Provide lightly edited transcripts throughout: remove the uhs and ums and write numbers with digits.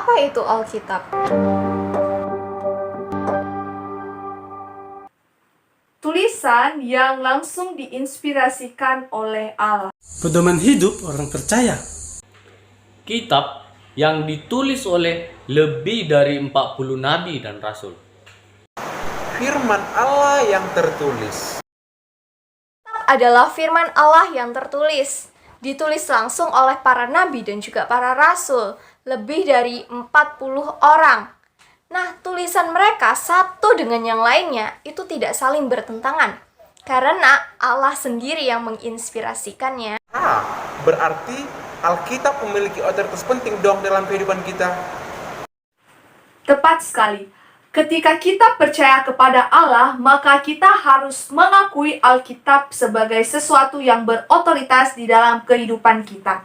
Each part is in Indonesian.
Apa itu Alkitab? Tulisan yang langsung diinspirasikan oleh Allah. Pedoman hidup orang percaya. Kitab yang ditulis oleh lebih dari 40 nabi dan rasul. Firman Allah yang tertulis. Adalah firman Allah yang tertulis, ditulis langsung oleh para nabi dan juga para rasul, lebih dari 40 orang. Nah, tulisan mereka satu dengan yang lainnya itu tidak saling bertentangan, karena Allah sendiri yang menginspirasikannya. Berarti Alkitab memiliki otoritas penting dong dalam kehidupan kita. Tepat sekali. Ketika kita percaya kepada Allah, maka kita harus mengakui Alkitab sebagai sesuatu yang berotoritas di dalam kehidupan kita.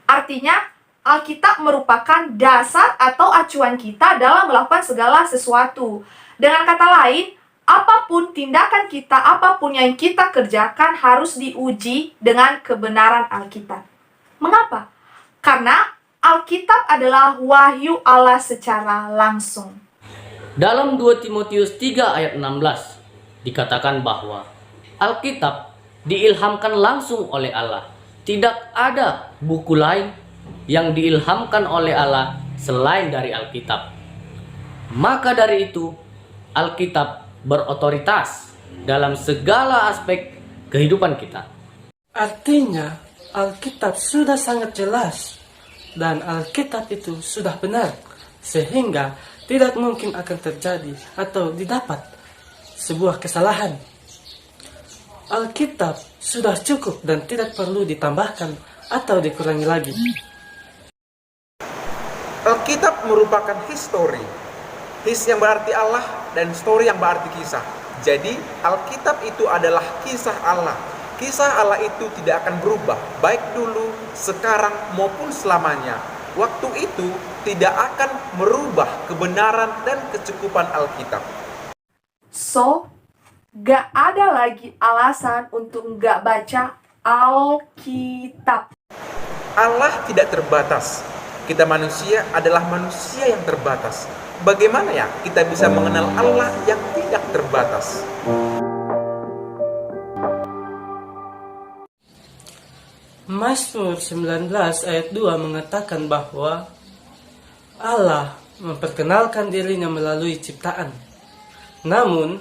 Artinya, Alkitab merupakan dasar atau acuan kita dalam melakukan segala sesuatu. Dengan kata lain, apapun tindakan kita, apapun yang kita kerjakan harus diuji dengan kebenaran Alkitab. Mengapa? Karena Alkitab adalah wahyu Allah secara langsung. Dalam 2 Timotius 3 ayat 16 dikatakan bahwa Alkitab diilhamkan langsung oleh Allah. Tidak ada buku lain yang diilhamkan oleh Allah selain dari Alkitab. Maka dari itu, Alkitab berotoritas dalam segala aspek kehidupan kita. Artinya, Alkitab sudah sangat jelas dan Alkitab itu sudah benar, sehingga tidak mungkin akan terjadi atau didapat sebuah kesalahan. Alkitab sudah cukup dan tidak perlu ditambahkan atau dikurangi lagi. Alkitab merupakan history. His yang berarti Allah dan story yang berarti kisah. Jadi Alkitab itu adalah kisah Allah. Kisah Allah itu tidak akan berubah, baik dulu, sekarang maupun selamanya. Waktu itu tidak akan merubah kebenaran dan kecukupan Alkitab. So, gak ada lagi alasan untuk gak baca Alkitab. Allah tidak terbatas. Kita manusia adalah manusia yang terbatas. Bagaimana ya kita bisa mengenal Allah yang tidak terbatas? Mazmur 19 ayat 2 mengatakan bahwa Allah memperkenalkan dirinya melalui ciptaan. Namun,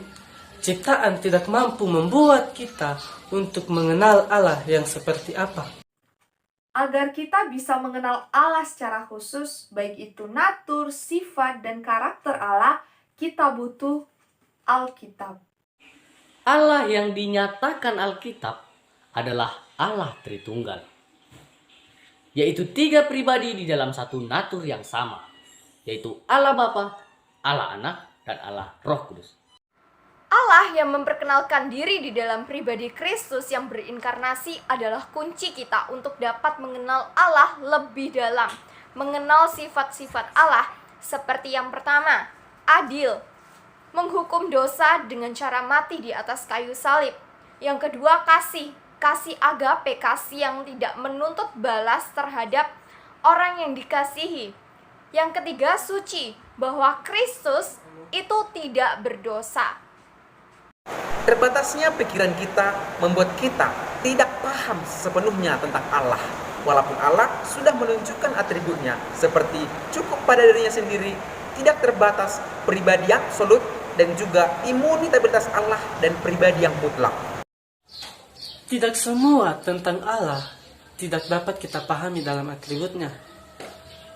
ciptaan tidak mampu membuat kita untuk mengenal Allah yang seperti apa. Agar kita bisa mengenal Allah secara khusus, baik itu natur, sifat, dan karakter Allah, kita butuh Alkitab. Allah yang dinyatakan Alkitab adalah Allah Tritunggal, yaitu 3 pribadi di dalam satu natur yang sama, yaitu Allah Bapa, Allah Anak, dan Allah Roh Kudus. Allah yang memperkenalkan diri di dalam pribadi Kristus yang berinkarnasi adalah kunci kita untuk dapat mengenal Allah lebih dalam. Mengenal sifat-sifat Allah seperti yang pertama, adil, menghukum dosa dengan cara mati di atas kayu salib. Yang kedua, kasih agape, kasih yang tidak menuntut balas terhadap orang yang dikasihi. Yang ketiga, suci, bahwa Kristus itu tidak berdosa. Terbatasnya pikiran kita membuat kita tidak paham sepenuhnya tentang Allah. Walaupun Allah sudah menunjukkan atributnya seperti cukup pada dirinya sendiri, tidak terbatas, pribadi yang absolut, dan juga imunitabilitas Allah dan pribadi yang mutlak. Tidak semua tentang Allah tidak dapat kita pahami dalam atributnya.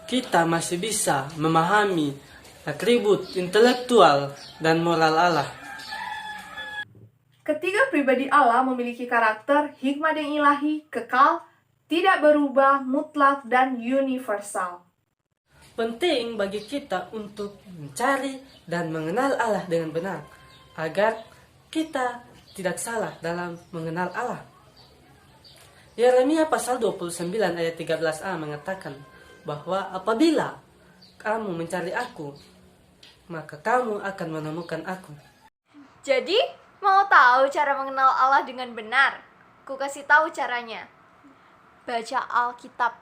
Kita masih bisa memahami atribut intelektual dan moral Allah. Ketiga pribadi Allah memiliki karakter, hikmat yang ilahi, kekal, tidak berubah, mutlak, dan universal. Penting bagi kita untuk mencari dan mengenal Allah dengan benar, agar kita tidak salah dalam mengenal Allah. Yeremia pasal 29 ayat 13a mengatakan bahwa apabila kamu mencari aku, maka kamu akan menemukan aku. Jadi, mau tahu cara mengenal Allah dengan benar? Ku kasih tahu caranya. Baca Alkitab.